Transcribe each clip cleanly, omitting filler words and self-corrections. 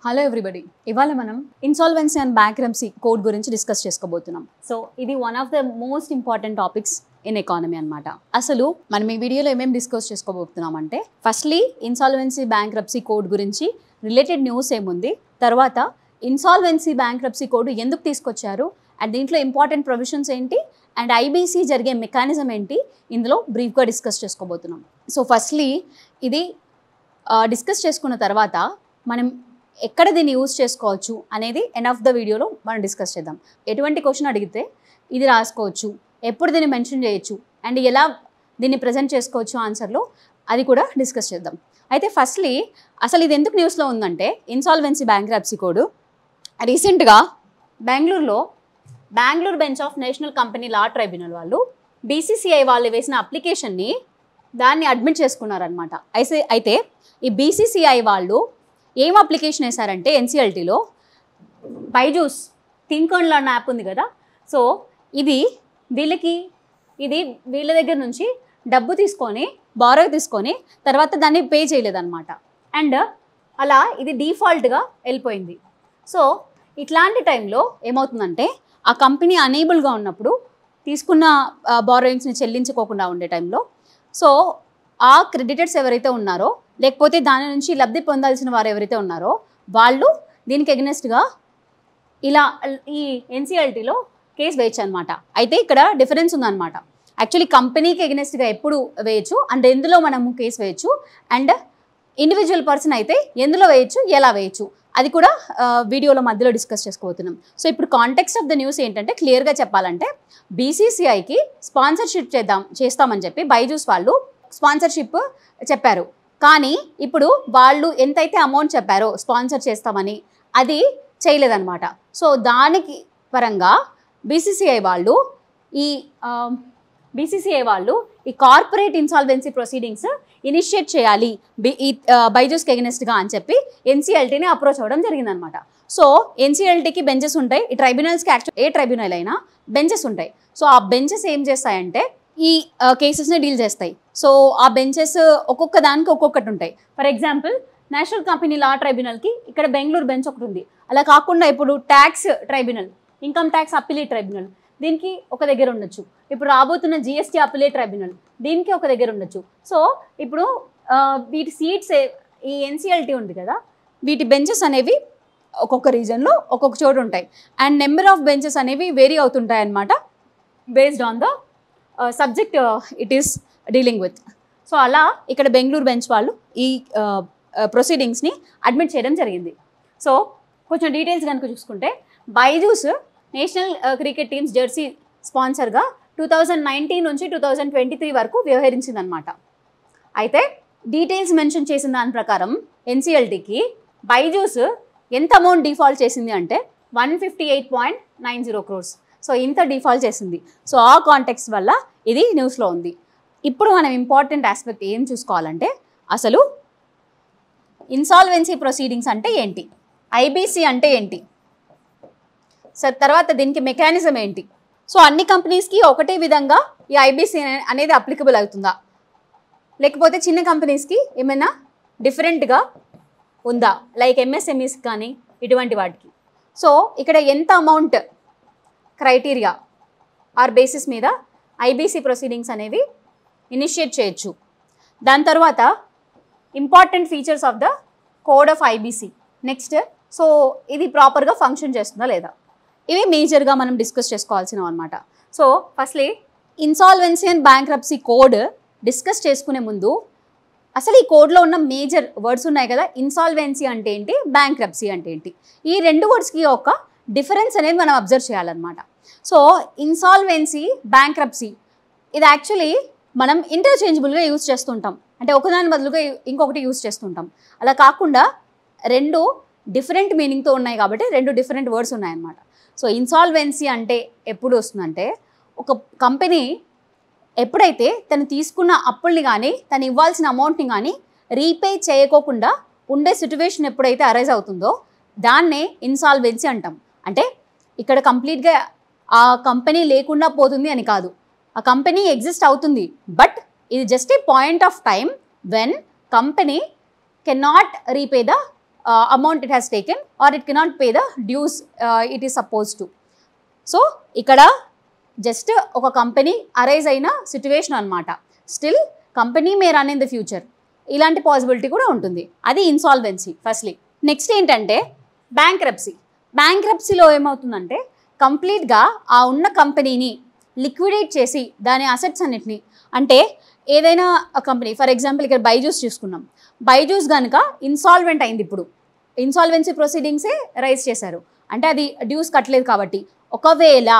Hello everybody, ఇవాళ మనం insolvency and bankruptcy code గురించి డిస్కస్ చేసుకోబోతున్నాం. సో ఇది one of the most important topics in economy అనమాట. అసలు మనం ఈ వీడియోలో ఏమేమి డిస్కస్ చేసుకోబోతున్నాం అంటే, ఫస్ట్లీ ఇన్సాల్వెన్సీ బ్యాంక్రప్సీ కోడ్ గురించి రిలేటెడ్ న్యూస్ ఏముంది, తర్వాత ఇన్సాల్వెన్సీ బ్యాంక్రప్సీ కోడ్ ఎందుకు తీసుకొచ్చారు అండ్ దీంట్లో ఇంపార్టెంట్ ప్రొవిజన్స్ ఏంటి అండ్ ఐబీసీ జరిగే మెకానిజం ఏంటి, ఇందులో బ్రీఫ్గా డిస్కస్ చేసుకోబోతున్నాం. సో ఫస్ట్లీ ఇది డిస్కస్ చేసుకున్న తర్వాత మనం ఎక్కడ దీన్ని యూజ్ చేసుకోవచ్చు అనేది ఎండ్ ఆఫ్ ద వీడియోలో మనం డిస్కస్ చేద్దాం. ఎటువంటి క్వశ్చన్ అడిగితే ఇది రాసుకోవచ్చు, ఎప్పుడు దీన్ని మెన్షన్ చేయొచ్చు అండ్ ఎలా దీన్ని ప్రజెంట్ చేసుకోవచ్చు ఆన్సర్లో, అది కూడా డిస్కస్ చేద్దాం. అయితే ఫస్ట్లీ అసలు ఇది ఎందుకు న్యూస్లో ఉందంటే, ఇన్సాల్వెన్సీ బ్యాంక్రప్సీ కోడ్ రీసెంట్గా Bengaluru bench of national company law tribunal వాళ్ళు బీసీసీఐ వాళ్ళు వేసిన అప్లికేషన్ని దాన్ని అడ్మిట్ చేసుకున్నారనమాట. అయితే ఈ బీసీసీఐ వాళ్ళు ఏం అప్లికేషన్ వేశారంటే, ఎన్సీఎల్టీలో Byju's think and learn app ఉంది కదా, సో ఇది వీళ్ళ దగ్గర నుంచి డబ్బు తీసుకొని బారో తీసుకొని తర్వాత దాన్ని పే చేయలేదన్నమాట. అండ్ అలా ఇది డిఫాల్ట్గా వెళ్ళిపోయింది. సో ఇట్లాంటి టైంలో ఏమవుతుందంటే, ఆ కంపెనీ అనేబుల్గా ఉన్నప్పుడు తీసుకున్న బారోయింగ్స్ని చెల్లించుకోకుండా ఉండే టైంలో, సో ఆ క్రెడిటర్స్ ఎవరైతే ఉన్నారో లేకపోతే దాని నుంచి లబ్ధి పొందాల్సిన వారు ఎవరైతే ఉన్నారో వాళ్ళు దీనికి ఎగనెస్ట్గా ఇలా ఈ ఎన్సీఎల్టీలో కేసు వేయచ్చు అనమాట. అయితే ఇక్కడ డిఫరెన్స్ ఉందన్నమాట. యాక్చువల్లీ కంపెనీకి ఎగనెస్ట్గా ఎప్పుడు వేయచ్చు అండ్ ఎందులో మనము కేసు వేయచ్చు, అండ్ ఇండివిజువల్ పర్సన్ అయితే ఎందులో వేయచ్చు, ఎలా వేయచ్చు, అది కూడా వీడియోలో మధ్యలో డిస్కస్ చేసుకోబోతున్నాం. సో ఇప్పుడు కాంటెక్స్ట్ ఆఫ్ ద న్యూస్ ఏంటంటే, క్లియర్గా చెప్పాలంటే బీసీసీఐకి స్పాన్సర్షిప్ చేస్తామని చెప్పి బైజూస్ వాళ్ళు స్పాన్సర్షిప్ చెప్పారు. కానీ ఇప్పుడు వాళ్ళు ఎంతైతే అమౌంట్ చెప్పారో స్పాన్సర్ చేస్తామని, అది చేయలేదన్నమాట. సో దానికి పరంగా బీసీసీఐ వాళ్ళు ఈ కార్పొరేట్ ఇన్సాల్వెన్సీ ప్రొసీడింగ్స్ ఇనిషియేట్ చేయాలి ఈ బైజూస్కి ఎగనెస్ట్గా అని చెప్పి ఎన్సీఎల్టీని అప్రోచ్ అవ్వడం జరిగిందనమాట. సో ఎన్సీఎల్టీకి బెంచెస్ ఉంటాయి, ఈ ట్రైబ్యునల్స్కి యాక్చువల్ ఏ ట్రైబ్యునల్ అయినా బెంచెస్ ఉంటాయి. సో ఆ బెంచెస్ ఏం చేస్తాయంటే ఈ కేసెస్ని డీల్ చేస్తాయి. సో ఆ బెంచెస్ ఒక్కొక్క దానికి ఒక్కొక్కటి ఉంటాయి. For example national company law ట్రైబ్యునల్కి ఇక్కడ బెంగళూరు బెంచ్ ఒకటి ఉంది. అలా కాకుండా ఇప్పుడు tax tribunal, income tax appellate tribunal, దీనికి ఒక దగ్గర ఉండొచ్చు. ఇప్పుడు రాబోతున్న జిఎస్టీ అప్పీలేట్ ట్రైబ్యునల్, దీనికి ఒక దగ్గర ఉండొచ్చు. సో ఇప్పుడు వీటి సీట్స్ ఈ ఎన్సీఎల్టీ ఉంది కదా, వీటి బెంచెస్ అనేవి ఒక్కొక్క రీజన్లో ఒక్కొక్క చోటు ఉంటాయి అండ్ నెంబర్ ఆఫ్ బెంచెస్ అనేవి వేరీ అవుతుంటాయి అన్నమాట, based on the subject it is dealing with. So అలా ఇక్కడ బెంగళూరు బెంచ్ వాళ్ళు ఈ ప్రొసీడింగ్స్ని అడ్మిట్ చేయడం జరిగింది. సో కొంచెం డీటెయిల్స్ కనుక చూసుకుంటే, Byju's national cricket teams jersey స్పాన్సర్గా 2019 నుంచి 2023 వరకు వ్యవహరించిందనమాట. అయితే డీటెయిల్స్ మెన్షన్ చేసిన దాని ప్రకారం ఎన్సీఎల్టీకి బైజూస్ ఎంత అమౌంట్ డిఫాల్ట్ చేసింది అంటే 158.90 crores. సో ఇంత డిఫాల్ట్ చేసింది. సో ఆ కాంటెక్స్ట్ వల్ల ఇది న్యూస్లో ఉంది. ఇప్పుడు మనం ఇంపార్టెంట్ ఆస్పెక్ట్ ఏం చూసుకోవాలంటే, అసలు ఇన్సాల్వెన్సీ ప్రొసీడింగ్స్ అంటే ఏంటి, ఐబీసీ అంటే ఏంటి, సో తర్వాత దీనికి మెకానిజం ఏంటి. సో అన్ని కంపెనీస్కి ఒకటే విధంగా ఈ ఐబీసీ అనేది అప్లికబుల్ అవుతుందా, లేకపోతే చిన్న కంపెనీస్కి ఏమైనా డిఫరెంట్గా ఉందా, లైక్ ఎంఎస్ఎంఈస్ కానీ ఇటువంటి వాటికి. సో ఇక్కడ ఎంత అమౌంట్ క్రైటీరియా ఆర్ బేసిస్ మీద ఐబీసీ ప్రొసీడింగ్స్ అనేవి ఇనిషియేట్ చేయొచ్చు. దాని తర్వాత important features of the code of IBC. Next, so ఇది ప్రాపర్గా ఫంక్షన్ చేస్తుందా లేదా, ఇవి మేజర్గా మనం డిస్కస్ చేసుకోవాల్సినవి అనమాట. So firstly insolvency and bankruptcy code discuss చేసుకునే ముందు అసలు ఈ కోడ్లో ఉన్న మేజర్ వర్డ్స్ ఉన్నాయి కదా, ఇన్సాల్వెన్సీ అంటే ఏంటి, బ్యాంక్రప్సీ అంటే ఏంటి, ఈ రెండు వర్డ్స్కి ఒక డిఫరెన్స్ అనేది మనం అబ్జర్వ్ చేయాలన్నమాట. సో ఇన్సాల్వెన్సీ, బ్యాంక్రప్సీ ఇది యాక్చువల్లీ మనం ఇంటర్చేంజబుల్గా యూజ్ చేస్తుంటాం, అంటే ఒకదాని బదులుగా ఇంకొకటి యూజ్ చేస్తుంటాం. అలా కాకుండా రెండు డిఫరెంట్ మీనింగ్తో ఉన్నాయి కాబట్టి రెండు డిఫరెంట్ వర్డ్స్ ఉన్నాయన్నమాట. సో ఇన్సాల్వెన్సీ అంటే ఎప్పుడు వస్తుందంటే, ఒక కంపెనీ ఎప్పుడైతే తను తీసుకున్న అప్పుల్ని కానీ తను ఇవ్వాల్సిన అమౌంట్ని కానీ రీపే చేయకోకుండా ఉండే సిచ్యువేషన్ ఎప్పుడైతే అరైజ్ అవుతుందో దాన్నే ఇన్సాల్వెన్సీ అంటాం. అంటే ఇక్కడ కంప్లీట్గా ఆ కంపెనీ లేకుండా పోతుంది అని కాదు, ఆ కంపెనీ ఎగ్జిస్ట్ అవుతుంది, బట్ ఇది just a point of time when company can not repay the amount it has taken or it cannot pay the dues it is supposed to. So ఇక్కడ జస్ట్ ఒక company arise అయిన situation అనమాట. Still company May run in the future, ఇలాంటి possibility కూడా ఉంటుంది. అది insolvency firstly. Next ఏంటంటే బ్యాంక్రప్సీలో ఏమవుతుందంటే కంప్లీట్గా ఆ ఉన్న కంపెనీని లిక్విడేట్ చేసి దాని అసెట్స్ అన్నిటిని, అంటే ఏదైనా కంపెనీ ఫర్ ఎగ్జాంపుల్ ఇక్కడ బైజూస్ చూసుకున్నాం. బైజూస్ కనుక ఇన్సాల్వెంట్ అయింది, ఇప్పుడు ఇన్సాల్వెన్సీ ప్రొసీడింగ్సే రైజ్ చేశారు, అంటే అది డ్యూస్ కట్టలేదు కాబట్టి. ఒకవేళ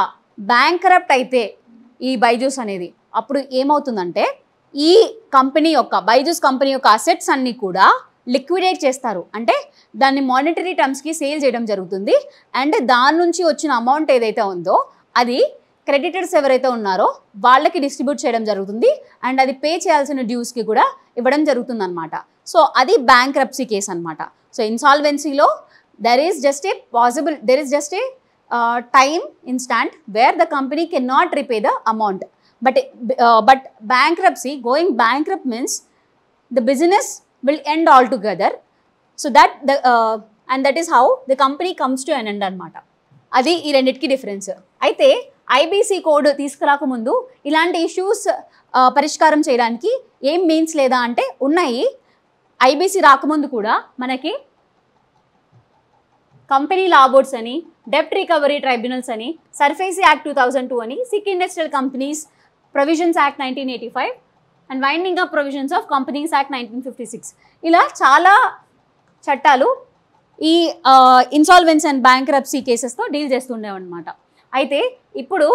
బ్యాంక్రప్ట్ అయితే ఈ బైజూస్ అనేది, అప్పుడు ఏమవుతుందంటే ఈ కంపెనీ యొక్క బైజూస్ కంపెనీ యొక్క అసెట్స్ అన్నీ కూడా లిక్విడేట్ చేస్తారు, అంటే దాన్ని మానిటరీ టర్మ్స్కి సేల్ చేయడం జరుగుతుంది. అండ్ దాని నుంచి వచ్చిన అమౌంట్ ఏదైతే ఉందో అది క్రెడిటర్స్ ఎవరైతే ఉన్నారో వాళ్ళకి డిస్ట్రిబ్యూట్ చేయడం జరుగుతుంది. అండ్ అది పే చేయాల్సిన డ్యూస్కి కూడా ఇవ్వడం జరుగుతుంది అనమాట. సో అది బ్యాంక్రప్సీ కేసు అనమాట. సో ఇన్సాల్వెన్సీలో there is just a time instant where the company cannot repay the amount, but bankruptcy, going bankrupt means the business will end altogether. So that and that is how the company comes to an end anamata. అది ఈ రెండిటికి difference. అయితే IBC code తీసుకురాకముందు ఇలాంటి issues పరిష్కారం చేయడానికి ఏం means లేదా అంటే ఉన్నాయి. ఐబీసీ రాకముందు కూడా మనకి కంపెనీ లా బోర్డ్స్ అని, డెప్ట్ రికవరీ ట్రైబ్యునల్స్ అని, సర్ఫేసీ యాక్ట్ 2002 అని, sick industrial companies provisions act 1985 and winding up provisions of companies act 1956, ఇలా చాలా చట్టాలు ఈ ఇన్సాల్వెన్సీ అండ్ బ్యాంక్రప్సీ కేసెస్తో డీల్ చేస్తుండేవన్నమాట. అయితే ఇప్పుడు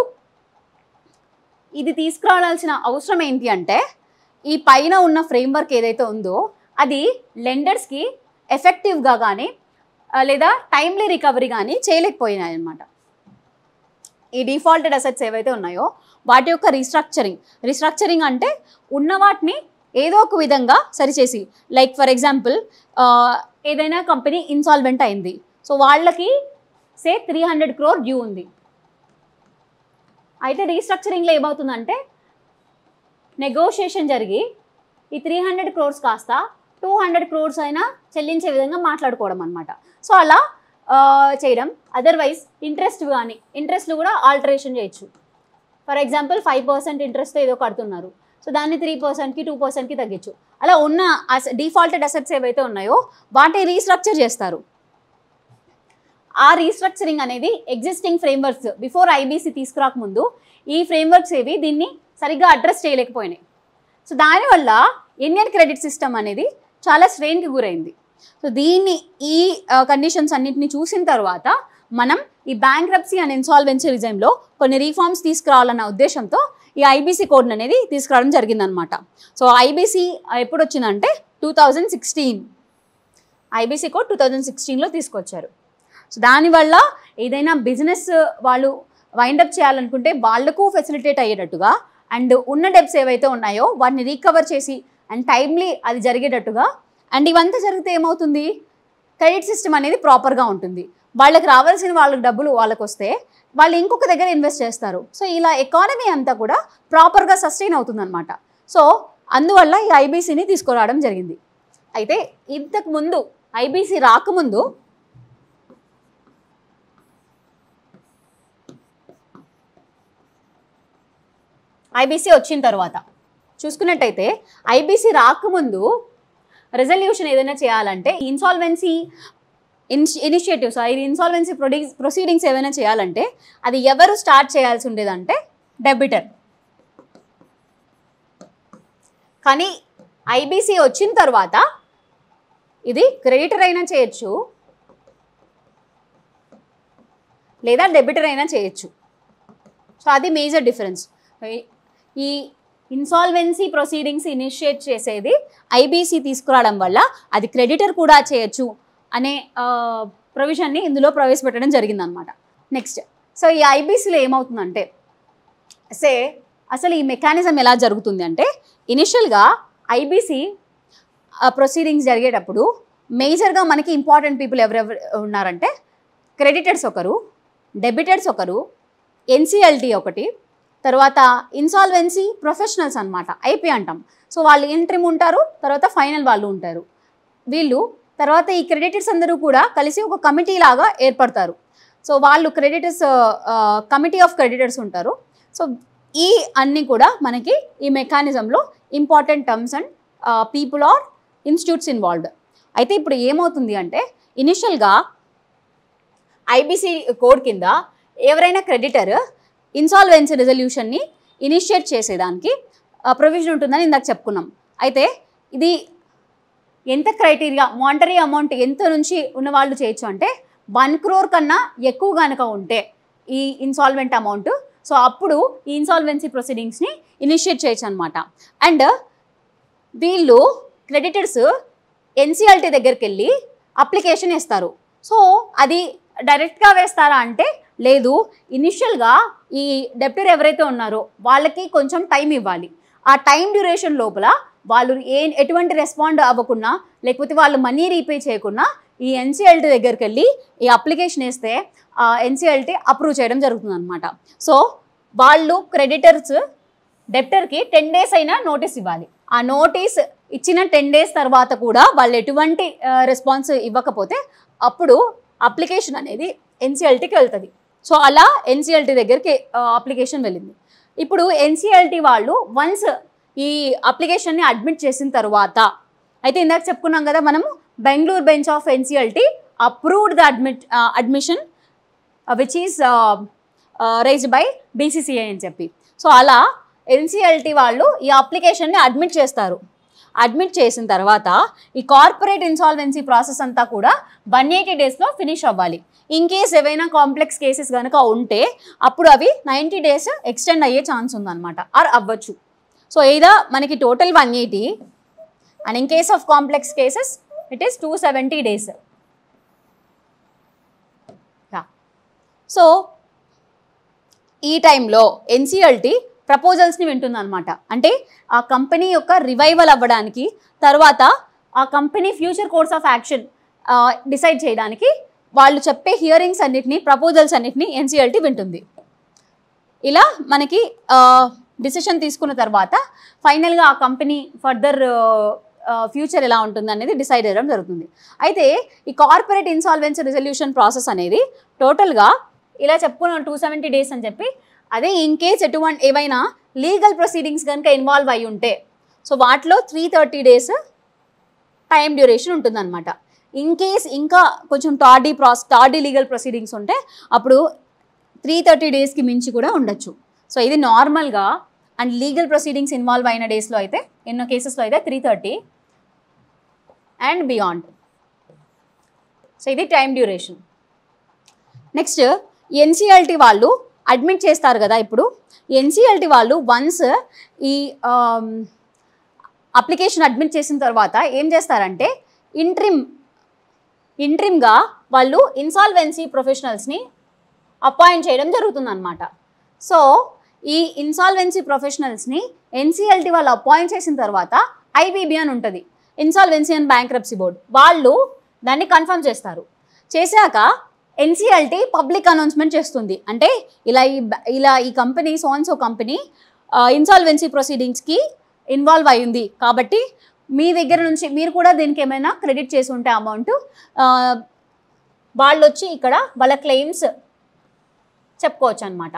ఇది తీసుకురావాల్సిన అవసరం ఏంటి అంటే ఈ పైన ఉన్న ఫ్రేమ్వర్క్ ఏదైతే ఉందో అది లెండర్స్కి ఎఫెక్టివ్గా కానీ లేదా టైమ్లీ రికవరీ కానీ చేయలేకపోయినాయి అన్నమాట. ఈ డిఫాల్టెడ్ అసెట్స్ ఏవైతే ఉన్నాయో వాటి యొక్క రీస్ట్రక్చరింగ్ అంటే ఉన్న వాటిని ఏదో ఒక విధంగా సరిచేసి, లైక్ ఫర్ ఎగ్జాంపుల్ ఏదైనా కంపెనీ ఇన్సాల్వెంట్ అయింది, సో వాళ్ళకి సే 300 crore డ్యూ ఉంది. అయితే రీస్ట్రక్చరింగ్లో ఏమవుతుందంటే నెగోషియేషన్ జరిగి ఈ 300 crores కాస్త 200 crores అయినా చెల్లించే విధంగా మాట్లాడుకోవడం అనమాట. సో అలా చేయడం. అదర్వైజ్ ఇంట్రెస్ట్లు కూడా ఆల్టరేషన్ చేయొచ్చు. ఫర్ ఎగ్జాంపుల్ 5% ఇంట్రెస్ట్తో ఏదో కడుతున్నారు, సో దాన్ని 3%కి 2%కి తగ్గించు. అలా ఉన్న డిఫాల్టెడ్ అసెట్స్ ఏవైతే ఉన్నాయో వాటిని రీస్ట్రక్చర్ చేస్తారు. ఆ రీస్ట్రక్చరింగ్ అనేది ఎగ్జిస్టింగ్ ఫ్రేమ్వర్క్స్ బిఫోర్ ఐబీసీ తీసుకురాకముందు ఈ ఫ్రేమ్వర్క్స్ ఏవి దీన్ని సరిగ్గా అడ్రస్ చేయలేకపోయినాయి. సో దానివల్ల ఇండియన్ క్రెడిట్ సిస్టమ్ అనేది చాలా స్ట్రెయిన్కి గురైంది. సో దీన్ని ఈ కండిషన్స్ అన్నింటినీ చూసిన తర్వాత మనం ఈ బ్యాంక్రప్సీ అండ్ ఇన్సాల్వెన్సీ రిజైమ్లో కొన్ని రీఫార్మ్స్ తీసుకురావాలన్న ఉద్దేశంతో ఈ ఐబీసీ కోడ్ అనేది తీసుకురావడం జరిగిందనమాట. సో ఐబీసీ ఎప్పుడు వచ్చిందంటే 2016, ఐబీసీ కోడ్ 2016లో తీసుకొచ్చారు. సో దానివల్ల ఏదైనా బిజినెస్ వాళ్ళు వైండప్ చేయాలనుకుంటే వాళ్లకు ఫెసిలిటేట్ అయ్యేటట్టుగా అండ్ ఉన్న డెబ్ట్స్ ఏవైతే ఉన్నాయో వాటిని రీకవర్ చేసి అండ్ టైమ్లీ అది జరిగేటట్టుగా, అండ్ ఇవంతా జరిగితే ఏమవుతుంది, క్రెడిట్ సిస్టమ్ అనేది ప్రాపర్గా ఉంటుంది. వాళ్ళకి రావాల్సిన వాళ్ళకి డబ్బులు వాళ్ళకి వస్తే వాళ్ళు ఇంకొక దగ్గర ఇన్వెస్ట్ చేస్తారు. సో ఇలా ఎకానమీ అంతా కూడా ప్రాపర్గా సస్టైన్ అవుతుందన్నమాట. సో అందువల్ల ఈ ఐబీసీని తీసుకురావడం జరిగింది. అయితే ఇంతకుముందు ఐబీసీ రాకముందు ఐబీసీ వచ్చిన తర్వాత చూసుకున్నట్టయితే ఐబీసీ రాకముందు రెజల్యూషన్ ఏదైనా చేయాలంటే ఇన్సాల్వెన్సీ ఇనిషియేటివ్స్ ఇన్సాల్వెన్సీ ప్రొసీడింగ్స్ ఏమైనా చేయాలంటే అది ఎవరు స్టార్ట్ చేయాల్సి ఉండేదంటే డెబిటర్. కానీ ఐబీసీ వచ్చిన తర్వాత ఇది క్రెడిటర్ అయినా చేయొచ్చు లేదా డెబిటర్ అయినా చేయొచ్చు. సో అది మేజర్ డిఫరెన్స్. ఈ ఇన్సాల్వెన్సీ ప్రొసీడింగ్స్ ఇనిషియేట్ చేసేది ఐబీసీ తీసుకురావడం వల్ల అది క్రెడిటర్ కూడా చేయొచ్చు అనే ప్రొవిజన్ని ఇందులో ప్రవేశపెట్టడం జరిగిందనమాట. నెక్స్ట్, సో ఈ ఐబీసీలో ఏమవుతుందంటే అసలు ఈ మెకానిజం ఎలా జరుగుతుంది అంటే ఇనిషియల్గా ఐబీసీ ప్రొసీడింగ్స్ జరిగేటప్పుడు మేజర్గా మనకి ఇంపార్టెంట్ పీపుల్ ఎవరెవరు ఉన్నారంటే క్రెడిటర్స్ ఒకరు, డెబిటర్స్ ఒకరు, ఎన్సిఎల్టీ ఒకటి, తర్వాత ఇన్సాల్వెన్సీ ప్రొఫెషనల్స్ అనమాట, ఐపీ అంటాం. సో వాళ్ళు ఇంట్రిమ్ ఉంటారు, తర్వాత ఫైనల్ వాళ్ళు ఉంటారు వీళ్ళు. తర్వాత ఈ క్రెడిటర్స్ అందరూ కూడా కలిసి ఒక కమిటీ లాగా ఏర్పడతారు. సో వాళ్ళు క్రెడిటర్స్ కమిటీ ఆఫ్ క్రెడిటర్స్ ఉంటారు. సో ఈ అన్నీ కూడా మనకి ఈ మెకానిజంలో important terms and people or institutes involved. అయితే ఇప్పుడు ఏమవుతుంది అంటే ఇనిషియల్గా ఐబీసీ కోడ్ కింద ఎవరైనా క్రెడిటర్ ఇన్సాల్వెన్సీ రిజల్యూషన్ని ఇనిషియేట్ చేసేదానికి ప్రొవిజన్ ఉంటుందని ఇందాక చెప్పుకున్నాం. అయితే ఇది ఎంత క్రైటీరియా, మానిటరీ అమౌంట్ ఎంత నుంచి ఉన్న వాళ్ళు చేయొచ్చు అంటే 1 crore కన్నా ఎక్కువ కనుక ఉంటే ఈ ఇన్సాల్వెంట్ అమౌంట్, సో అప్పుడు ఈ ఇన్సాల్వెన్సీ ప్రొసీడింగ్స్ని ఇనిషియేట్ చేయొచ్చు అనమాట. అండ్ వీళ్ళు క్రెడిటర్స్ ఎన్సిఎల్టీ దగ్గరికి వెళ్ళి అప్లికేషన్ వేస్తారు. సో అది డైరెక్ట్గా వేస్తారా అంటే లేదు, ఇనిషియల్గా ఈ డెప్టర్ ఎవరైతే ఉన్నారో వాళ్ళకి కొంచెం టైం ఇవ్వాలి. ఆ టైం డ్యూరేషన్ లోపల వాళ్ళు ఎటువంటి రెస్పాండ్ అవ్వకుండా, లేకపోతే వాళ్ళు మనీ రీపే చేయకుండా ఈ ఎన్సిఎల్టీ దగ్గరికి వెళ్ళి ఈ అప్లికేషన్ వేస్తే ఎన్సిఎల్టీ అప్రూవ్ చేయడం జరుగుతుంది అనమాట. సో వాళ్ళు క్రెడిటర్స్ డెప్టర్కి 10 days అయినా నోటీస్ ఇవ్వాలి. ఆ నోటీస్ ఇచ్చిన 10 days తర్వాత కూడా వాళ్ళు ఎటువంటి రెస్పాన్స్ ఇవ్వకపోతే అప్పుడు అప్లికేషన్ అనేది ఎన్సిఎల్టీకి వెళ్తుంది. సో అలా ఎన్సిఎల్టీ దగ్గరికి అప్లికేషన్ వెళ్ళింది. ఇప్పుడు ఎన్సిఎల్టీ వాళ్ళు వన్స్ ఈ అప్లికేషన్ని అడ్మిట్ చేసిన తర్వాత, అయితే ఇందాక చెప్పుకున్నాం కదా మనము Bengaluru bench of NCLT approved the admission which is raised by BCCI అని చెప్పి. సో అలా ఎన్సిఎల్టీ వాళ్ళు ఈ అప్లికేషన్ని అడ్మిట్ చేస్తారు. అడ్మిట్ చేసిన తర్వాత ఈ కార్పొరేట్ ఇన్సాల్వెన్సీ ప్రాసెస్ అంతా కూడా 180 daysలో ఫినిష్ అవ్వాలి. ఇన్ కేస్ ఏవైనా కాంప్లెక్స్ కేసెస్ కనుక ఉంటే అప్పుడు అవి 90 days ఎక్స్టెండ్ అయ్యే ఛాన్స్ ఉందన్నమాట, ఆర్ అవ్వచ్చు. సో ఇదా మనకి total 180 and in case of complex cases it is 270 days. So ఈ టైంలో ఎన్సిఎల్టీ ప్రపోజల్స్ని వింటుందన్నమాట. అంటే ఆ కంపెనీ యొక్క రివైవల్ అవ్వడానికి, తర్వాత ఆ company future course of action decide చేయడానికి వాళ్ళు చెప్పే హియరింగ్స్ అన్నిటినీ, ప్రపోజల్స్ అన్నిటినీ ఎన్సిఎల్టీ వింటుంది. ఇలా మనకి డిసిషన్ తీసుకున్న తర్వాత ఫైనల్గా ఆ కంపెనీ ఫర్దర్ ఫ్యూచర్ ఎలా ఉంటుంది అనేది డిసైడ్ అవ్వడం జరుగుతుంది. అయితే ఈ కార్పొరేట్ ఇన్సాల్వెన్సీ రిజల్యూషన్ ప్రాసెస్ అనేది టోటల్గా ఇలా చెప్పుకున్నాం 270 days అని చెప్పి. అదే ఇన్ కేస్ ఏవైనా లీగల్ ప్రొసీడింగ్స్ కనుక ఇన్వాల్వ్ అయి ఉంటే సో వాటిలో 330 days టైం డ్యూరేషన్ ఉంటుందన్నమాట. ఇన్ కేస్ ఇంకా కొంచెం టార్డీ లీగల్ ప్రొసీడింగ్స్ ఉంటే అప్పుడు 330 daysకి మించి కూడా ఉండొచ్చు. సో ఇది నార్మల్గా. అండ్ లీగల్ ప్రొసీడింగ్స్ ఇన్వాల్వ్ అయిన డేస్లో అయితే ఎన్నో కేసెస్లో అయితే 330 అండ్ బియాండ్. సో ఇది టైం డ్యూరేషన్. నెక్స్ట్ ఎన్సిఎల్టీ వాళ్ళు అడ్మిట్ చేస్తారు కదా. ఇప్పుడు ఎన్సిఎల్టీ వాళ్ళు వన్స్ ఈ అప్లికేషన్ అడ్మిట్ చేసిన తర్వాత ఏం చేస్తారంటే ఇంట్రిమ్గా వాళ్ళు ఇన్సాల్వెన్సీ ప్రొఫెషనల్స్ని అపాయింట్ చేయడం జరుగుతుందన్నమాట. సో ఈ ఇన్సాల్వెన్సీ ప్రొఫెషనల్స్ని ఎన్సిఎల్టీ వాళ్ళు అపాయింట్ చేసిన తర్వాత ఐబీబీ అని ఉంటుంది, ఇన్సాల్వెన్సీ అండ్ బ్యాంక్రప్సీ బోర్డ్, వాళ్ళు దాన్ని కన్ఫర్మ్ చేస్తారు. చేశాక ఎన్సిఎల్టీ పబ్లిక్ అనౌన్స్మెంట్ చేస్తుంది. అంటే ఇలా ఈ కంపెనీ సో కంపెనీ ఇన్సాల్వెన్సీ ప్రొసీడింగ్స్కి ఇన్వాల్వ్ అయ్యింది కాబట్టి మీ దగ్గర నుంచి మీరు కూడా దీనికి ఏమైనా క్రెడిట్ చేసి ఉంటే అమౌంట్ వాళ్ళు వచ్చి ఇక్కడ వాళ్ళ క్లెయిమ్స్ చెప్పుకోవచ్చు అనమాట.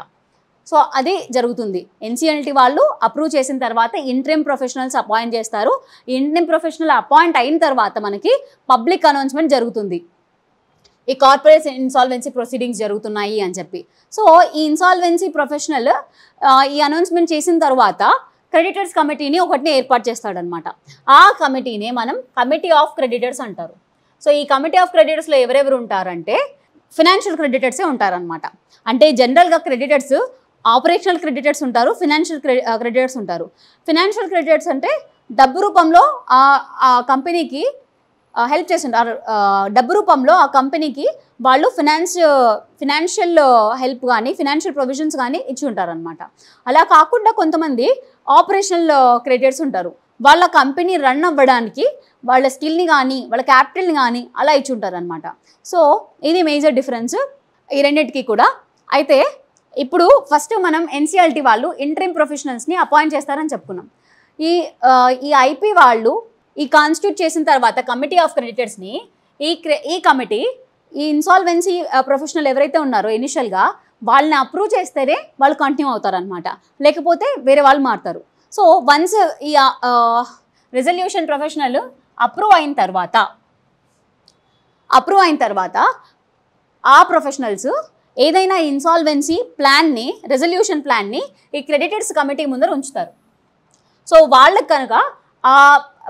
సో అది జరుగుతుంది. ఎన్సిఎల్టీ వాళ్ళు అప్రూవ్ చేసిన తర్వాత ఇంట్రిమ్ ప్రొఫెషనల్స్ అపాయింట్ చేస్తారు. ఇంట్రిమ్ ప్రొఫెషనల్ అపాయింట్ అయిన తర్వాత మనకి పబ్లిక్ అనౌన్స్మెంట్ జరుగుతుంది, ఈ కార్పొరేట్ ఇన్సాల్వెన్సీ ప్రొసీడింగ్స్ జరుగుతున్నాయి అని చెప్పి. సో ఈ ఇన్సాల్వెన్సీ ప్రొఫెషనల్ ఈ అనౌన్స్మెంట్ చేసిన తర్వాత క్రెడిటర్స్ కమిటీని ఒకటిని ఏర్పాటు చేస్తాడనమాట. ఆ కమిటీనే మనం కమిటీ ఆఫ్ క్రెడిటర్స్ అంటారు. సో ఈ కమిటీ ఆఫ్ క్రెడిటర్స్లో ఎవరెవరు ఉంటారంటే ఫినాన్షియల్ క్రెడిటర్సే ఉంటారనమాట. అంటే జనరల్గా క్రెడిటర్స్ ఆపరేషనల్ క్రెడిటర్స్ ఉంటారు, ఫినాన్షియల్ క్రెడిటర్స్ ఉంటారు. ఫినాన్షియల్ క్రెడిటర్స్ అంటే డబ్బు రూపంలో ఆ కంపెనీకి హెల్ప్ చేస్తుంటారు. డబ్బు రూపంలో ఆ కంపెనీకి వాళ్ళు ఫినాన్షియల్ హెల్ప్ కానీ ఫినాన్షియల్ ప్రొవిజన్స్ కానీ ఇచ్చి ఉంటారనమాట. అలా కాకుండా కొంతమంది ఆపరేషనల్ క్రెడిటర్స్ ఉంటారు. వాళ్ళ కంపెనీ రన్ అవ్వడానికి వాళ్ళ స్కిల్ని కానీ వాళ్ళ క్యాపిటల్ని కానీ అలా ఇచ్చి ఉంటారనమాట. సో ఇది మేజర్ డిఫరెన్స్ ఈ రెండింటికి కూడా. అయితే ఇప్పుడు ఫస్ట్ మనం ఎన్సిఎల్టీ వాళ్ళు ఇంట్రిమ్ ప్రొఫెషనల్స్ని అపాయింట్ చేస్తారని చెప్పుకున్నాం. ఈ ఐపీ వాళ్ళు ఈ కాన్స్టిట్యూట్ చేసిన తర్వాత కమిటీ ఆఫ్ క్రెడిటర్స్ని ఈ కమిటీ ఈ ఇన్సాల్వెన్సీ ప్రొఫెషనల్ ఎవరైతే ఉన్నారో ఇనిషియల్గా వాళ్ళని అప్రూవ్ చేస్తేనే వాళ్ళు కంటిన్యూ అవుతారనమాట, లేకపోతే వేరే వాళ్ళు మారుతారు. సో వన్స్ ఈ రెజల్యూషన్ ప్రొఫెషనల్ అప్రూవ్ అయిన తర్వాత ఆ ప్రొఫెషనల్స్ ఏదైనా ఇన్సాల్వెన్సీ ప్లాన్ని, రెజల్యూషన్ ప్లాన్ని ఈ క్రెడిటర్స్ కమిటీ ముందర ఉంచుతారు. సో వాళ్ళకి కనుక ఆ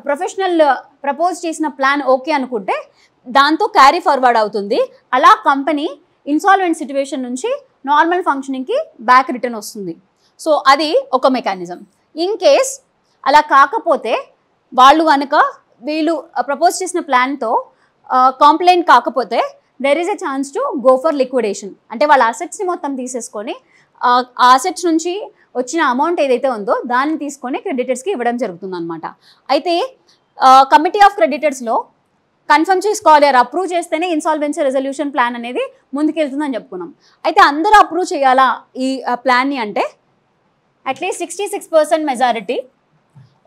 ప్రొఫెషనల్ ప్రపోజ్ చేసిన ప్లాన్ ఓకే అనుకుంటే దాంతో క్యారీ ఫార్వర్డ్ అవుతుంది. అలా కంపెనీ ఇన్సాల్వెంట్ సిచ్యువేషన్ నుంచి నార్మల్ ఫంక్షనింగ్కి బ్యాక్ రిటర్న్ వస్తుంది. సో అది ఒక మెకానిజం. ఇన్ కేస్ అలా కాకపోతే వాళ్ళు కనుక వీళ్ళు ప్రపోజ్ చేసిన ప్లాన్తో కాంప్లైంట్ కాకపోతే there is a chance to go for liquidation. అంటే వాళ్ళ అసెట్స్ని మొత్తం తీసేసుకొని ఆ అసెట్స్ నుంచి వచ్చిన అమౌంట్ ఏదైతే ఉందో దాన్ని తీసుకొని క్రెడిటర్స్కి ఇవ్వడం జరుగుతుంది అనమాట. అయితే కమిటీ ఆఫ్ క్రెడిటర్స్లో కన్ఫర్మ్ చేసుకోవాలి, అప్రూవ్ చేస్తేనే ఇన్సాల్వెన్సీ రెజల్యూషన్ ప్లాన్ అనేది ముందుకెళ్తుందని చెప్పుకున్నాం. అయితే అందరూ అప్రూవ్ చేయాలా ఈ ప్లాన్ని అంటే అట్లీస్ట్ 66% మెజారిటీ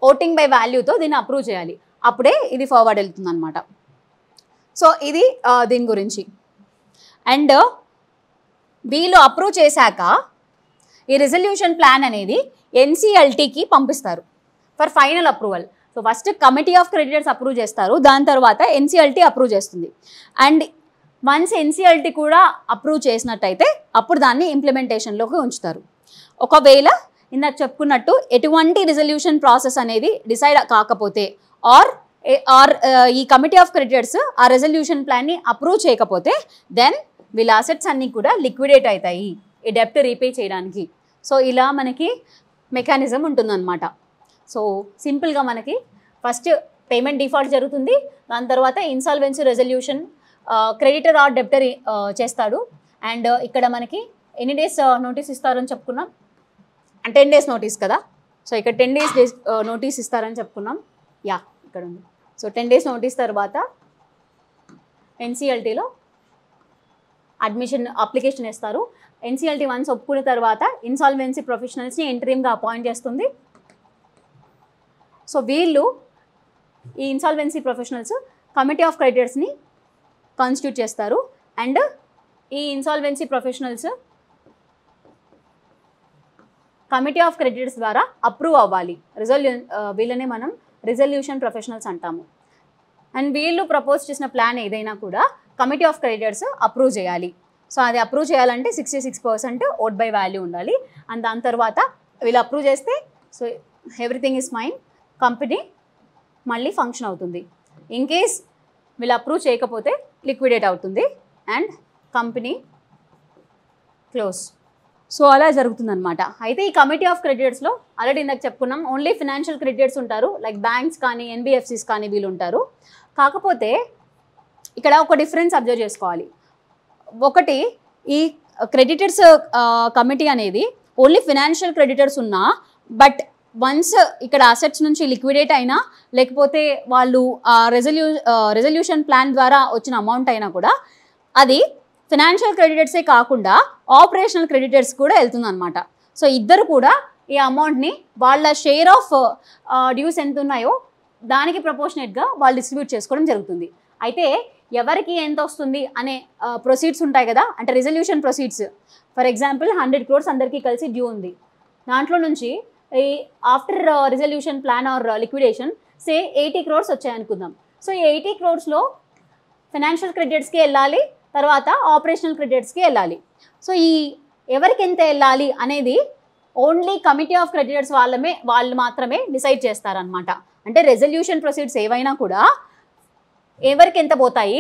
ఓటింగ్ బై వాల్యూతో దీన్ని అప్రూవ్ చేయాలి, అప్పుడే ఇది ఫార్వర్డ్ వెళ్తుంది అనమాట. సో ఇది దీని గురించి. అండ్ వీళ్ళు అప్రూవ్ చేశాక ఈ రెజల్యూషన్ ప్లాన్ అనేది ఎన్సిఎల్టీకి పంపిస్తారు for final approval. So first committee of creditors approve చేస్తారు, దాని తర్వాత ఎన్సిఎల్టీ అప్రూవ్ చేస్తుంది. అండ్ వన్స్ ఎన్సిఎల్టీ కూడా అప్రూవ్ చేసినట్టయితే అప్పుడు దాన్ని ఇంప్లిమెంటేషన్లోకి ఉంచుతారు. ఒకవేళ ఇందాక చెప్పుకున్నట్టు ఎటువంటి రిజల్యూషన్ ప్రాసెస్ అనేది డిసైడ్ కాకపోతే ఆర్ ఈ కమిటీ ఆఫ్ క్రెడిటర్స్ ఆ రెజల్యూషన్ ప్లాన్ని అప్రూవ్ చేయకపోతే దెన్ వీళ్ళ అసెట్స్ అన్నీ కూడా లిక్విడేట్ అవుతాయి ఈ డెప్ట్ రీపే చేయడానికి. సో ఇలా మనకి మెకానిజం ఉంటుందన్నమాట. సో సింపుల్గా మనకి ఫస్ట్ పేమెంట్ డిఫాల్ట్ జరుగుతుంది, దాని తర్వాత insolvency resolution creditor or debtor చేస్తాడు. అండ్ ఇక్కడ మనకి ఎన్ని డేస్ నోటీస్ ఇస్తారని చెప్పుకున్నాం, 10 days నోటీస్ కదా. సో ఇక్కడ 10 days నోటీస్ ఇస్తారని చెప్పుకున్నాం. యా ఇక్కడ ఉంది. సో 10 days నోటీస్ తర్వాత ఎన్సిఎల్టీలో అప్లికేషన్ ఇస్తారు. ఎన్సిఎల్టీ వన్స్ ఒప్పుకున్న తర్వాత ఇన్సాల్వెన్సీ ప్రొఫెషనల్స్ని ఇంటరీమ్గా అపాయింట్ చేస్తుంది. సో వీళ్ళు ఈ ఇన్సాల్వెన్సీ ప్రొఫెషనల్స్ కమిటీ ఆఫ్ క్రెడిటర్స్ని కాన్స్టిట్యూట్ చేస్తారు. అండ్ ఈ insolvency professionals committee of creditors ద్వారా అప్రూవ్ అవ్వాలి. వీళ్ళనే మనం రిజల్యూషన్ ప్రొఫెషనల్స్ అంటాము. అండ్ వీళ్ళు ప్రపోజ్ చేసిన ప్లాన్ ఏదైనా కూడా కమిటీ ఆఫ్ క్రెడిటర్స్ అప్రూవ్ చేయాలి. సో అది అప్రూవ్ చేయాలంటే 66% ఓట్ బై వాల్యూ ఉండాలి. అండ్ దాని తర్వాత వీళ్ళు అప్రూవ్ చేస్తే so everything is fine, company మళ్ళీ ఫంక్షన్ అవుతుంది. ఇన్ కేస్ వీళ్ళు అప్రూవ్ చేయకపోతే లిక్విడేట్ అవుతుంది అండ్ కంపెనీ క్లోజ్. సో అలా జరుగుతుందన్నమాట. అయితే ఈ కమిటీ ఆఫ్ క్రెడిటర్స్లో ఆల్రెడీ ఇందాక చెప్పుకున్నాం, ఓన్లీ ఫినాన్షియల్ క్రెడిటర్స్ ఉంటారు, లైక్ బ్యాంక్స్ కానీ ఎన్బిఎఫ్సిస్ కానీ వీళ్ళు ఉంటారు. కాకపోతే ఇక్కడ ఒక డిఫరెన్స్ అబ్జర్వ్ చేసుకోవాలి. ఒకటి, ఈ క్రెడిటర్స్ కమిటీ అనేది ఓన్లీ ఫినాన్షియల్ క్రెడిటర్స్ ఉన్నా, బట్ వన్స్ ఇక్కడ అసెట్స్ నుంచి లిక్విడేట్ అయినా లేకపోతే వాళ్ళు రెజల్యూషన్ ప్లాన్ ద్వారా వచ్చిన అమౌంట్ అయినా కూడా అది ఫినాన్షియల్ క్రెడిటర్సే కాకుండా ఆపరేషనల్ క్రెడిటర్స్ కూడా వెళ్తుంది అనమాట. సో ఇద్దరు కూడా ఈ అమౌంట్ని వాళ్ళ షేర్ ఆఫ్ డ్యూస్ ఎంత ఉన్నాయో దానికి ప్రపోర్షనేట్గా వాళ్ళు డిస్ట్రిబ్యూట్ చేసుకోవడం జరుగుతుంది. అయితే ఎవరికి ఎంత వస్తుంది అనే ప్రొసీడ్స్ ఉంటాయి కదా, అంటే resolution proceeds. For example 100 crores అందరికీ కలిసి డ్యూ ఉంది, దాంట్లో నుంచి ఈ after resolution plan or liquidation say 80 crores వచ్చాయనుకుందాం. సో ఈ 80 crores ఫినాన్షియల్ క్రెడిటర్స్కి వెళ్ళాలి, తర్వాత ఆపరేషనల్ క్రెడిటర్స్కి వెళ్ళాలి. సో ఈ ఎవరికి ఎంత వెళ్ళాలి అనేది ఓన్లీ కమిటీ ఆఫ్ క్రెడిటర్స్ వాళ్ళు మాత్రమే డిసైడ్ చేస్తారనమాట. అంటే రెజల్యూషన్ ప్రొసీడ్స్ ఏవైనా కూడా ఎవరికి ఎంత పోతాయి,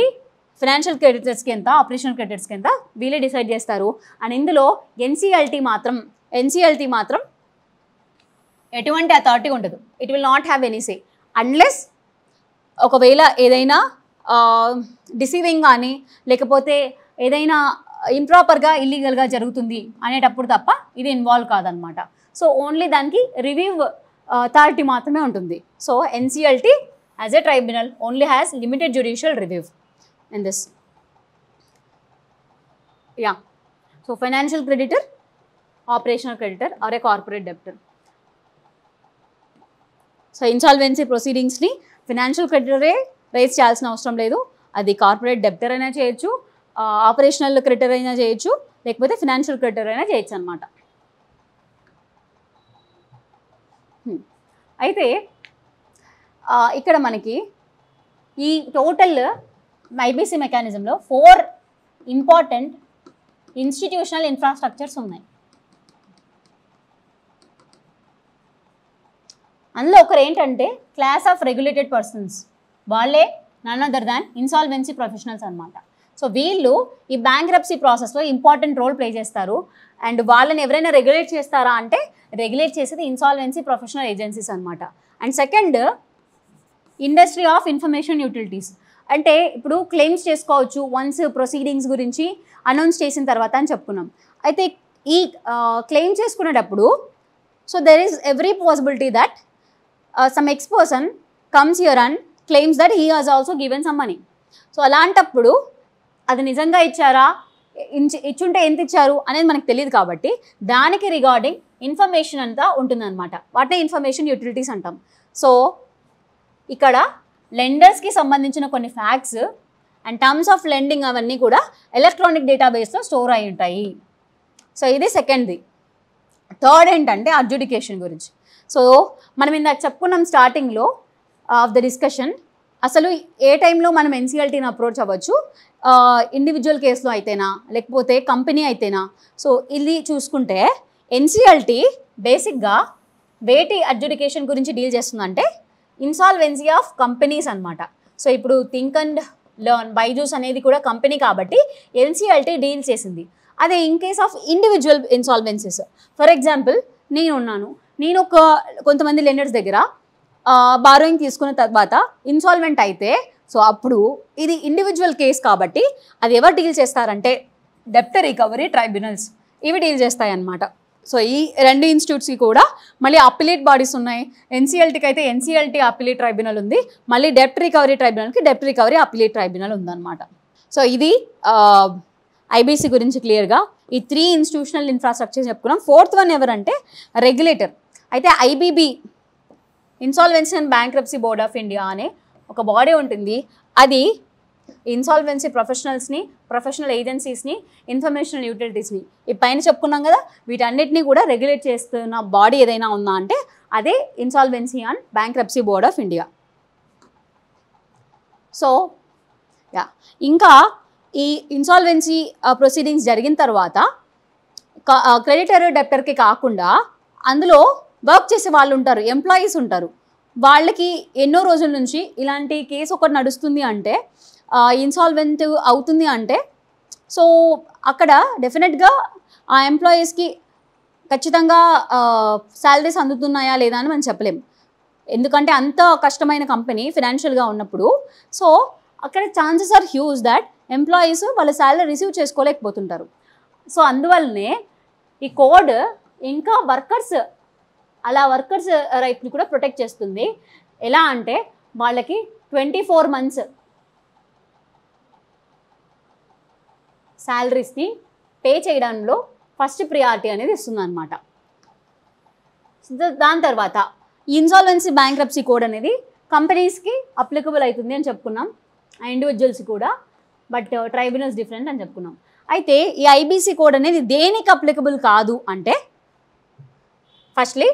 ఫినాన్షియల్ క్రెడిటర్స్కి ఎంత, ఆపరేషనల్ క్రెడిటర్స్కి ఎంత, వీళ్ళే డిసైడ్ చేస్తారు. అండ్ ఇందులో ఎన్సిఎల్టీ మాత్రం ఎటువంటి అథారిటీ ఉండదు. It will not have any say unless ఒకవేళ ఏదైనా డిసీవింగ్ కానీ లేకపోతే ఏదైనా ఇంప్రాపర్గా ఇల్లీగల్గా జరుగుతుంది అనేటప్పుడు తప్ప ఇది ఇన్వాల్వ్ కాదనమాట. సో ఓన్లీ దానికి రివ్యూ అథారిటీ మాత్రమే ఉంటుంది. So NCLT as a tribunal only has limited judicial review in this. Yeah, so financial creditor, operational creditor or a corporate debtor. So insolvency ప్రొసీడింగ్స్ని ఫినాన్షియల్ క్రెడిటరే రైజ్ చేయాల్సిన అవసరం లేదు, అది కార్పొరేట్ డెబ్టర్ అయినా చేయొచ్చు, ఆపరేషనల్ క్రెడిటర్ అయినా చేయొచ్చు, లేకపోతే ఫినాన్షియల్ క్రెడిటర్ అయినా చేయొచ్చు అనమాట. అయితే ఇక్కడ మనకి ఈ టోటల్ ఐబీసీ మెకానిజంలో 4 ఇంపార్టెంట్ ఇన్స్టిట్యూషనల్ ఇన్ఫ్రాస్ట్రక్చర్స్ ఉన్నాయి. అందులో ఒకరు ఏంటంటే క్లాస్ ఆఫ్ రెగ్యులేటెడ్ పర్సన్స్, వాళ్ళే none other than insolvency professionals అనమాట. సో వీళ్ళు ఈ బ్యాంక్రప్సీ ప్రాసెస్లో ఇంపార్టెంట్ రోల్ ప్లే చేస్తారు. అండ్ వాళ్ళని ఎవరైనా రెగ్యులేట్ చేస్తారా అంటే రెగ్యులేట్ చేసేది ఇన్సాల్వెన్సీ ప్రొఫెషనల్ ఏజెన్సీస్ అనమాట. And second, industry of information utilities. అంటే ఇప్పుడు క్లెయిమ్స్ చేసుకోవచ్చు వన్స్ ప్రొసీడింగ్స్ గురించి అనౌన్స్ చేసిన తర్వాత అని చెప్పుకున్నాం. అయితే ఈ క్లెయిమ్ చేసుకునేటప్పుడు so there is every possibility that some X person comes here and claims that he has also given some money. So అలాంటప్పుడు అది నిజంగా ఇచ్చారా, ఇచ్చుంటే ఎంత ఇచ్చారు అనేది మనకు తెలియదు. కాబట్టి దానికి రిగార్డింగ్ ఇన్ఫర్మేషన్ అంతా ఉంటుందన్నమాట. వాటిని ఇన్ఫర్మేషన్ యూటిలిటీస్ అంటాం. సో ఇక్కడ లెండర్స్కి సంబంధించిన కొన్ని facts and terms of lending అవన్నీ కూడా ఎలక్ట్రానిక్ డేటాబేస్లో స్టోర్ అయి ఉంటాయి. సో ఇది సెకండ్ది. థర్డ్ ఏంటంటే అడ్జుడికేషన్ గురించి. సో మనం ఇందాక చెప్పుకున్నాం స్టార్టింగ్లో ఆఫ్ ద డిస్కషన్, అసలు ఏ టైంలో మనం ఎన్సీఎల్టీని అప్రోచ్ అవ్వచ్చు, ఇండివిజువల్ కేసులో అయితేనా లేకపోతే కంపెనీ అయితేనా. సో ఇది చూసుకుంటే ఎన్సీఎల్టీ బేసిక్గా వేటి అడ్జుడికేషన్ గురించి డీల్ చేస్తుందంటే ఇన్సాల్వెన్సీ ఆఫ్ కంపెనీస్ అనమాట. సో ఇప్పుడు థింక్ అండ్ లెర్న్, బైజూస్ అనేది కూడా కంపెనీ కాబట్టి ఎన్సీఎల్టీ డీల్ చేసింది. అదే in case of individual insolvencies, for example నేను కొంతమంది లెండర్స్ దగ్గర బారోయింగ్ తీసుకున్న తర్వాత ఇన్సాల్వెంట్ అయితే, సో అప్పుడు ఇది ఇండివిజువల్ కేస్ కాబట్టి అది ఎవరు డీల్ చేస్తారంటే డెబ్ట్ రికవరీ ట్రైబ్యునల్స్ ఇవి డీల్ చేస్తాయి అన్నమాట. సో ఈ 2 ఇన్స్టిట్యూట్స్కి కూడా మళ్ళీ అపిలేట్ బాడీస్ ఉన్నాయి. ఎన్సీఎల్టీకి అయితే ఎన్సీఎల్టీ అపిలేట్ ట్రైబ్యునల్ ఉంది, మళ్ళీ డెబ్ట్ రికవరీ ట్రైబ్యునల్కి డెబ్ట్ రికవరీ అపిలేట్ ట్రైబ్యునల్ ఉందన్నమాట. సో ఇది ఐబీసీ గురించి క్లియర్గా ఈ 3 ఇన్స్టిట్యూషనల్ ఇన్ఫ్రాస్ట్రక్చర్ చెప్పుకున్నాం. 4th వన్ ఎవరంటే రెగ్యులేటర్. అయితే IBBI, insolvency and bankruptcy board of India అనే ఒక బాడీ ఉంటుంది. అది ఇన్సాల్వెన్సీ ప్రొఫెషనల్స్ని, ప్రొఫెషనల్ ఏజెన్సీస్ని, ఇన్ఫర్మేషనల్ యూటిలిటీస్ని ఈ పైన చెప్పుకున్నాం కదా, వీటన్నిటిని కూడా రెగ్యులేట్ చేస్తున్న బాడీ ఏదైనా ఉందా అంటే అదే insolvency and bankruptcy board of India. So ఇంకా ఈ ఇన్సాల్వెన్సీ ప్రొసీడింగ్స్ జరిగిన తర్వాత క్రెడిటర్ డెబ్టర్కి కాకుండా అందులో వర్క్ చేసే వాళ్ళు ఉంటారు, ఎంప్లాయీస్ ఉంటారు. వాళ్ళకి ఎన్నో రోజుల నుంచి ఇలాంటి కేసు ఒకటి నడుస్తుంది అంటే, ఇన్సాల్వెంట్ అవుతుంది అంటే, సో అక్కడ డెఫినెట్గా ఆ ఎంప్లాయీస్కి ఖచ్చితంగా శాలరీస్ అందుతున్నాయా లేదా అని మనం చెప్పలేం. ఎందుకంటే అంత కష్టమైన కంపెనీ ఫినాన్షియల్గా ఉన్నప్పుడు. సో అక్కడ chances are huge that employees వాళ్ళ శాలరీ రిసీవ్ చేసుకోలేకపోతుంటారు. సో అందువల్లనే ఈ కోడ్ ఇంకా వర్కర్స్ రైట్ని కూడా ప్రొటెక్ట్ చేస్తుంది. ఎలా అంటే వాళ్ళకి 24 months శాలరీస్ని పే చేయడంలో ఫస్ట్ ప్రియారిటీ అనేది ఇస్తుంది అనమాట. దాని తర్వాత ఇన్సాల్వెన్సీ బ్యాంక్రప్సీ కోడ్ అనేది కంపెనీస్కి అప్లికబుల్ అవుతుంది అని చెప్పుకున్నాం, ఇండివిజువల్స్ కూడా, బట్ ట్రైబ్యునల్స్ డిఫరెంట్ అని చెప్పుకున్నాం. అయితే ఈ ఐబీసీ కోడ్ అనేది దేనికి అప్లికబుల్ కాదు అంటే, ఫస్ట్లీ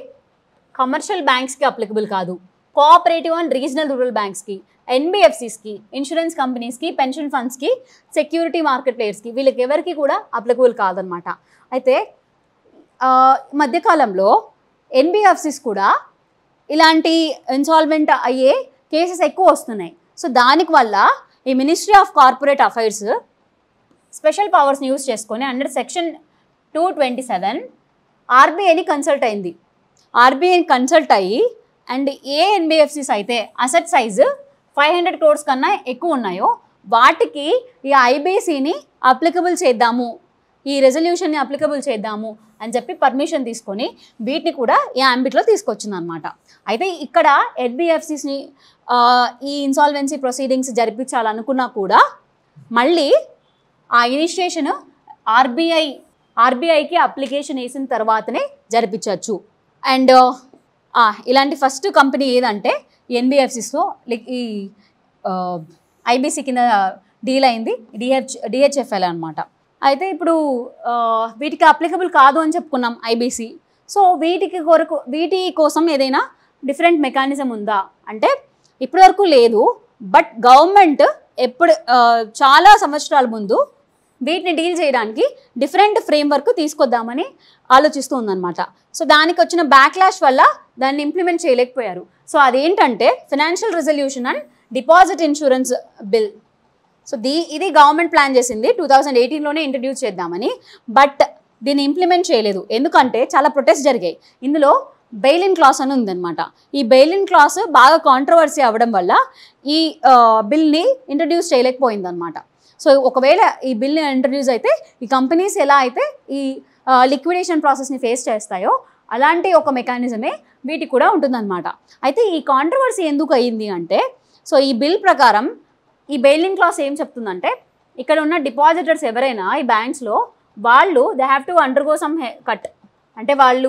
కమర్షియల్ బ్యాంక్స్కి అప్లికబుల్ కాదు, కోఆపరేటివ్ అండ్ రీజనల్ రూరల్ బ్యాంక్స్కి, ఎన్బిఎఫ్సిస్కి, ఇన్సూరెన్స్ కంపెనీస్కి, పెన్షన్ ఫండ్స్కి, సెక్యూరిటీ మార్కెట్ ప్లేయర్స్కి, వీళ్ళకి ఎవరికి కూడా అప్లికబుల్ కాదనమాట. అయితే మధ్యకాలంలో ఎన్బిఎఫ్సిస్ కూడా ఇలాంటి ఇన్సాల్వెంట్ అయ్యే కేసెస్ ఎక్కువ వస్తున్నాయి. సో దానికి వల్ల ఈ ministry of corporate affairs special పవర్స్ని యూజ్ చేసుకొని అండర్ సెక్షన్ 227 ఆర్బీఐని కన్సల్ట్ అయింది. ఆర్బీఐని కన్సల్ట్ అయ్యి అండ్ ఏ ఎన్బిఎఫ్సిస్ అయితే అసెట్ సైజు 500 crores కన్నా ఎక్కువ ఉన్నాయో వాటికి ఈ ఐబీసీని అప్లికబుల్ చేద్దాము, ఈ రెజల్యూషన్ని అప్లికబుల్ చేద్దాము అని చెప్పి పర్మిషన్ తీసుకొని వీటిని కూడా ఈ యాంబిట్లో తీసుకొచ్చింది అనమాట. అయితే ఇక్కడ ఎన్బిఎఫ్సిస్ని ఈ ఇన్సాల్వెన్సీ ప్రొసీడింగ్స్ జరిపించాలనుకున్నా కూడా మళ్ళీ ఆ ఇనిషియేషన్ ఆర్బీఐకి అప్లికేషన్ వేసిన తర్వాతనే జరిపించవచ్చు. అండ్ ఇలాంటి ఫస్ట్ కంపెనీ ఏదంటే ఎన్బిఎఫ్సిస్లో లైక్ ఈ ఐబీసీ కింద డీల్ అయింది డిహెచ్ఎఫ్ఎల్ అనమాట. అయితే ఇప్పుడు వీటికి అప్లికబుల్ కాదు అని చెప్పుకున్నాం ఐబీసీ. సో వీటి కోసం ఏదైనా డిఫరెంట్ మెకానిజం ఉందా అంటే ఇప్పటివరకు లేదు. బట్ గవర్నమెంట్ చాలా సంవత్సరాల ముందు వీటిని డీల్ చేయడానికి డిఫరెంట్ ఫ్రేమ్వర్క్ తీసుకొద్దామని ఆలోచిస్తూ ఉందన్నమాట. సో దానికి వచ్చిన బ్యాక్లాష్ వల్ల దాన్ని ఇంప్లిమెంట్ చేయలేకపోయారు. సో అదేంటంటే financial resolution and deposit insurance bill. So ఇది గవర్నమెంట్ ప్లాన్ చేసింది 2018లోనే ఇంట్రడ్యూస్ చేద్దామని. బట్ దీన్ని ఇంప్లిమెంట్ చేయలేదు. ఎందుకంటే చాలా ప్రొటెస్ట్ జరిగాయి. ఇందులో బెయిల్ ఇన్ క్లాస్ అని ఉందన్నమాట. ఈ బెయిల్ ఇన్ క్లాస్ బాగా కాంట్రవర్సీ అవ్వడం వల్ల ఈ బిల్ని ఇంట్రడ్యూస్ చేయలేకపోయిందన్నమాట. సో ఒకవేళ ఈ బిల్ని ఇంట్రడ్యూస్ అయితే ఈ కంపెనీస్ ఎలా అయితే ఈ లిక్విడేషన్ ప్రాసెస్ని ఫేస్ చేస్తాయో అలాంటి ఒక మెకానిజమే వీటికి కూడా ఉంటుందన్నమాట. అయితే ఈ కాంట్రవర్సీ ఎందుకు అయ్యింది అంటే సో ఈ బిల్ ప్రకారం ఈ బెయిల్ ఇన్ క్లాస్ ఏం చెప్తుందంటే ఇక్కడ ఉన్న డిపాజిటర్స్ ఎవరైనా ఈ బ్యాంక్స్లో వాళ్ళు they have to undergo some cut. అంటే వాళ్ళ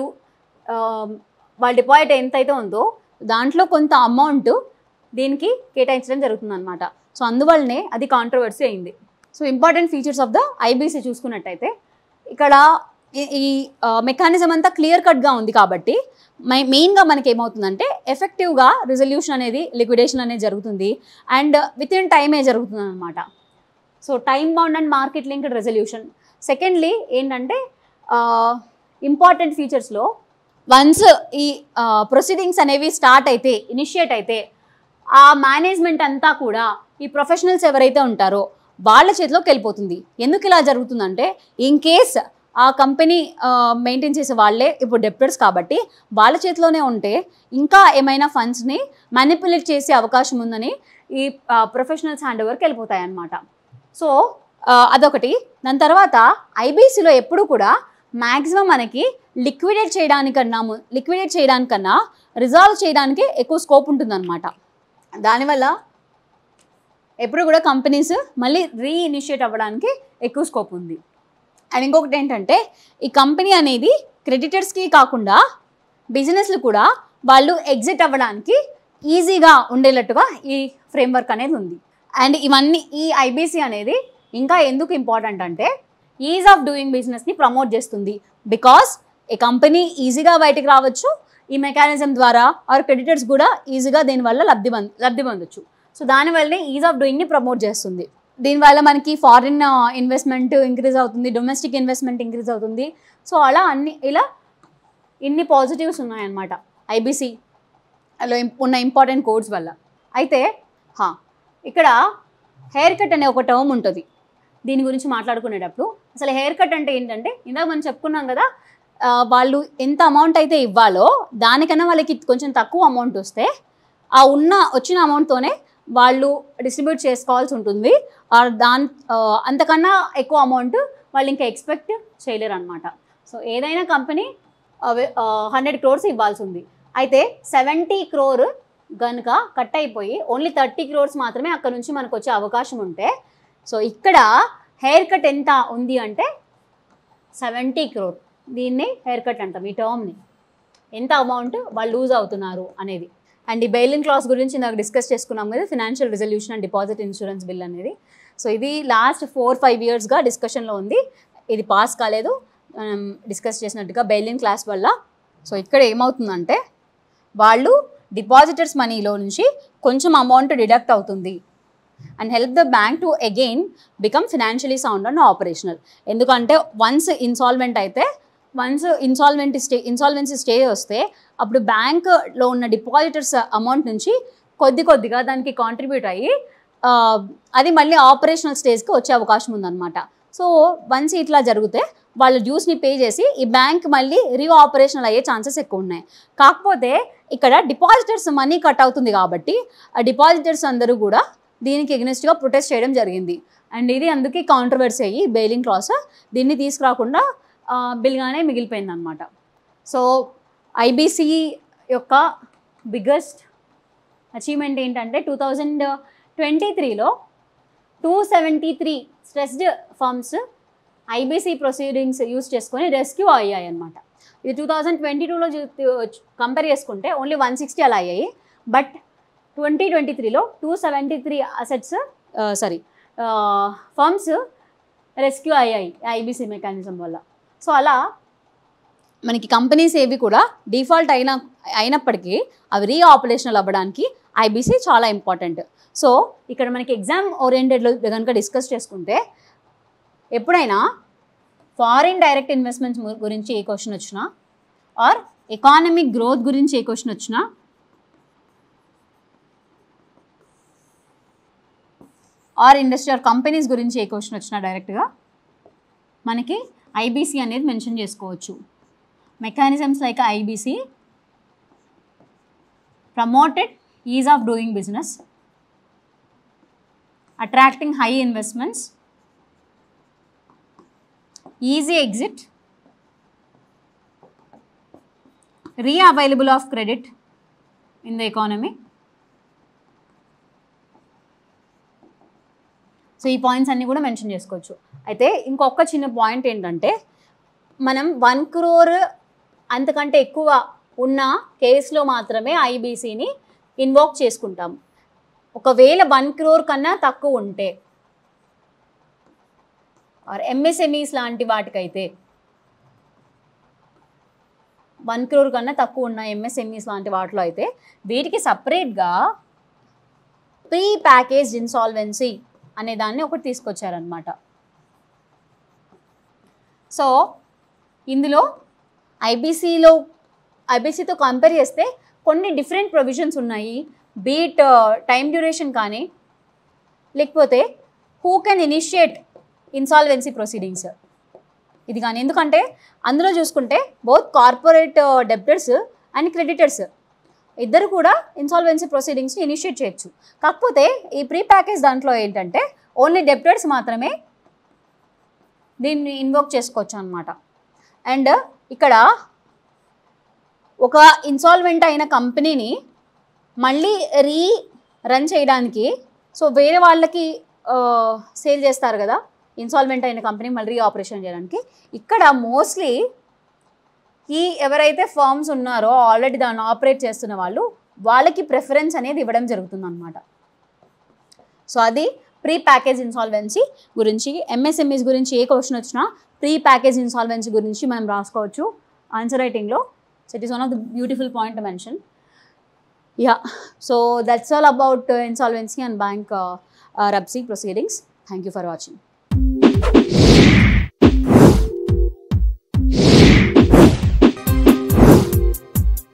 డిపాజిట్ ఎంతైతే ఉందో దాంట్లో కొంత అమౌంట్ దీనికి కేటాయించడం జరుగుతుందన్నమాట. సో అందువల్లనే అది కాంట్రవర్సీ అయింది. So important features of the IBC చూసుకున్నట్టయితే ఇక్కడ ఈ మెకానిజం అంతా క్లియర్ కట్గా ఉంది కాబట్టి మెయిన్గా మనకి ఏమవుతుందంటే ఎఫెక్టివ్గా రిజల్యూషన్ అనేది లిక్విడేషన్ అనేది జరుగుతుంది అండ్ విత్ ఇన్ టైమే జరుగుతుంది అనమాట. So time bound and market linked resolution. Secondly ఏంటంటే ఇంపార్టెంట్ ఫీచర్స్లో వన్స్ ఈ ప్రొసీడింగ్స్ అనేవి స్టార్ట్ అయితే ఇనిషియేట్ అయితే ఆ మేనేజ్మెంట్ అంతా కూడా ఈ ప్రొఫెషనల్స్ ఎవరైతే ఉంటారో వాళ్ళ చేతిలోకి వెళ్ళిపోతుంది. ఎందుకు ఇలా జరుగుతుందంటే ఇన్ కేస్ ఆ కంపెనీ మెయింటైన్ చేసే వాళ్ళే ఇప్పుడు డెప్టర్స్ కాబట్టి వాళ్ళ చేతిలోనే ఉంటే ఇంకా ఏమైనా ఫండ్స్ని మ్యానిపులేట్ చేసే అవకాశం ఉందని ఈ ప్రొఫెషనల్స్ హ్యాండ్ ఓవర్కి వెళ్ళిపోతాయి అన్నమాట. సో అదొకటి. దాని తర్వాత ఐబీసీలో ఎప్పుడు కూడా మ్యాక్సిమం మనకి లిక్విడేట్ చేయడానికన్నా రిజాల్వ్ చేయడానికి ఎక్కువ స్కోప్ ఉంటుందన్నమాట. దానివల్ల ఎప్పుడు కూడా కంపెనీస్ మళ్ళీ రీఇనిషియేట్ అవ్వడానికి ఎక్కువ స్కోప్ ఉంది. అండ్ ఇంకొకటి ఏంటంటే ఈ కంపెనీ అనేది క్రెడిటర్స్కి కాకుండా బిజినెస్లు కూడా వాళ్ళు ఎగ్జిట్ అవ్వడానికి ఈజీగా ఉండేటట్టుగా ఈ ఫ్రేమ్వర్క్ అనేది ఉంది. అండ్ ఇవన్నీ ఈ ఐబీసీ అనేది ఇంకా ఎందుకు ఇంపార్టెంట్ అంటే ఈజ్ ఆఫ్ డూయింగ్ బిజినెస్ని ప్రమోట్ చేస్తుంది. బికాస్ ఈ కంపెనీ ఈజీగా బయటికి రావచ్చు ఈ మెకానిజం ద్వారా, ఆర్ క్రెడిటర్స్ కూడా ఈజీగా దీనివల్ల లబ్ధి పొందొచ్చు. సో దానివల్లనే ఈజ్ ఆఫ్ డూయింగ్ని ప్రమోట్ చేస్తుంది. దీనివల్ల మనకి ఫారిన్ ఇన్వెస్ట్మెంట్ ఇంక్రీజ్ అవుతుంది, డొమెస్టిక్ ఇన్వెస్ట్మెంట్ ఇంక్రీజ్ అవుతుంది. సో అలా ఇన్ని పాజిటివ్స్ ఉన్నాయన్నమాట ఐబీసీలో ఉన్న ఇంపార్టెంట్ కోడ్స్ వల్ల. అయితే ఇక్కడ హెయిర్ కట్ అనే ఒక టర్మ్ ఉంటుంది. దీని గురించి మాట్లాడుకునేటప్పుడు అసలు హెయిర్ కట్ అంటే ఏంటంటే ఇందాక మనం చెప్పుకున్నాం కదా, వాళ్ళు ఎంత అమౌంట్ అయితే ఇవ్వాలో దానికన్నా వాళ్ళకి కొంచెం తక్కువ అమౌంట్ వస్తే ఆ వచ్చిన అమౌంట్తోనే వాళ్ళు డిస్ట్రిబ్యూట్ చేసుకోవాల్సి ఉంటుంది. అంతకన్నా ఎక్కువ అమౌంట్ వాళ్ళు ఇంకా ఎక్స్పెక్ట్ చేయలేరు అనమాట. సో ఏదైనా కంపెనీ 100 crores ఇవ్వాల్సి ఉంది. అయితే 70 crore కనుక కట్ అయిపోయి ఓన్లీ 30 crores మాత్రమే అక్కడ నుంచి మనకు వచ్చే అవకాశం ఉంటే, సో ఇక్కడ హెయిర్ కట్ ఎంత ఉంది అంటే 70 crore. దీన్ని హెయిర్ కట్ అంటాం ఈ టర్మ్ని. ఎంత అమౌంట్ వాళ్ళు లూజ్ అవుతున్నారు అనేది. అండ్ ఈ బెయిల్ ఇన్ క్లాస్ గురించి నాకు డిస్కస్ చేసుకున్నాం కదా, financial resolution and deposit insurance bill అనేది. సో ఇది లాస్ట్ 4-5 yearsగా డిస్కషన్లో ఉంది. ఇది పాస్ కాలేదు డిస్కస్ చేసినట్టుగా బెయిల్ ఇన్ క్లాస్ వల్ల. సో ఇక్కడ ఏమవుతుందంటే వాళ్ళు డిపాజిటర్స్ మనీలో నుంచి కొంచెం అమౌంట్ డిడక్ట్ అవుతుంది and help the bank to again become financially sound and operational. ఎందుకంటే వన్స్ ఇన్సాల్వెన్సీ స్టే వస్తే అప్పుడు బ్యాంక్లో ఉన్న డిపాజిటర్స్ అమౌంట్ నుంచి కొద్దిగా దానికి కాంట్రిబ్యూట్ అయ్యి అది మళ్ళీ ఆపరేషనల్ స్టేజ్కి వచ్చే అవకాశం ఉందన్నమాట. సో వన్స్ ఇట్లా జరిగితే వాళ్ళు డ్యూస్ని పే చేసి ఈ బ్యాంక్ మళ్ళీ రీఆపరేషనల్ అయ్యే ఛాన్సెస్ ఎక్కువ ఉన్నాయి. కాకపోతే ఇక్కడ డిపాజిటర్స్ మనీ కట్ అవుతుంది కాబట్టి ఆ డిపాజిటర్స్ అందరూ కూడా దీనికి ఎగ్నెస్ట్గా ప్రొటెస్ట్ చేయడం జరిగింది. అండ్ ఇది అందుకే కాంట్రవర్సీ అయ్యి బెయిల్ ఇన్ క్లాస్ దీన్ని తీసుకురాకుండా బిల్గానే మిగిలిపోయింది అనమాట. సో ఐబీసీ యొక్క బిగ్గెస్ట్ అచీవ్మెంట్ ఏంటంటే 2023లో 273 stressed firms IBC proceedings use చేసుకొని రెస్క్యూ అయ్యాయి అనమాట. ఇది 2022లో కంపేర్ చేసుకుంటే ఓన్లీ 160 అలా అయ్యాయి. బట్ 2023లో 273 అసెట్స్ ఫర్మ్స్ రెస్క్యూ అయ్యాయి ఐబీసీ మెకానిజం వల్ల. సో అలా మనకి కంపెనీస్ ఏవి కూడా డిఫాల్ట్ అయినప్పటికీ అవి రీఆపరేషనల్ అవ్వడానికి ఐబీసీ చాలా ఇంపార్టెంట్. సో ఇక్కడ మనకి ఎగ్జామ్ ఓరియంటెడ్లో కనుక డిస్కస్ చేసుకుంటే ఎప్పుడైనా ఫారిన్ డైరెక్ట్ ఇన్వెస్ట్మెంట్స్ గురించి ఏ క్వశ్చన్ వచ్చినా ఆర్ ఎకానమిక్ గ్రోత్ గురించి ఏ క్వశ్చన్ వచ్చినా ఆర్ ఇండస్ట్రియల్ కంపెనీస్ గురించి ఏ క్వశ్చన్ వచ్చినా డైరెక్ట్గా మనకి ఐబీసీ అనేది మెన్షన్ చేసుకోవచ్చు. Mechanisms like IBC promoted ease of doing business, attracting high investments, easy exit, reavailable of credit in the economy. So ఈ పాయింట్స్ అన్నీ కూడా మెన్షన్ చేసుకోవచ్చు. అయితే ఇంకొక చిన్న పాయింట్ ఏంటంటే మనం 1 crore అంతకంటే ఎక్కువ ఉన్న కేసులో మాత్రమే ఐబీసీని ఇన్వోక్ చేసుకుంటాం. ఒకవేళ 1 crore కన్నా తక్కువ ఉంటే ఆర్ ఎంఎస్ఎంఈస్ లాంటి వాటికైతే 1 crore కన్నా తక్కువ ఉన్న ఎంఎస్ఎంఈస్ లాంటి వాటిలో అయితే వీటికి సపరేట్గా ప్రీ ప్యాకేజ్డ్ ఇన్సాల్వెన్సీ అనే దాన్ని ఒకటి తీసుకొచ్చారనమాట. సో ఇందులో ఐబీసీతో కంపేర్ చేస్తే కొన్ని డిఫరెంట్ ప్రొవిజన్స్ ఉన్నాయి. బీట్ టైం డ్యూరేషన్ కానీ లేకపోతే who can initiate insolvency proceedings ఇది కానీ. ఎందుకంటే అందులో చూసుకుంటే బోత్ కార్పొరేట్ డెబ్టర్స్ అండ్ క్రెడిటర్స్ ఇద్దరు కూడా ఇన్సాల్వెన్సీ ప్రొసీడింగ్స్ని ఇనిషియేట్ చేయొచ్చు. కాకపోతే ఈ ప్రీ ప్యాకేజ్ దాంట్లో ఏంటంటే ఓన్లీ డెబ్టర్స్ మాత్రమే దీన్ని ఇన్వోక్ చేసుకోవచ్చు అనమాట. అండ్ ఇక్కడ ఒక ఇన్సాల్వెంట్ అయిన కంపెనీని మళ్ళీ రన్ చేయడానికి, సో వేరే వాళ్ళకి సేల్ చేస్తారు కదా ఇన్సాల్వెంట్ అయిన కంపెనీ మళ్ళీ ఆపరేషన్ చేయడానికి, ఇక్కడ మోస్ట్లీ ఈ ఎవరైతే ఫర్మ్స్ ఉన్నారో ఆల్రెడీ దాన్ని ఆపరేట్ చేస్తున్న వాళ్ళకి ప్రిఫరెన్స్ అనేది ఇవ్వడం జరుగుతుంది అనమాట. సో అది ప్రీ ప్యాకేజ్ ఇన్సాల్వెన్సీ గురించి. ఎంఎస్ఎంఈస్ గురించి ఏ క్వశ్చన్ వచ్చినా ప్రీ ప్యాకేజ్ ఇన్సాల్వెన్సీ గురించి మనం రాసుకోవచ్చు ఆన్సర్ రైటింగ్లో. So it is one of the beautiful point to mention. Yeah, so that's all about insolvency and bankruptcy proceedings. Thank you for watching.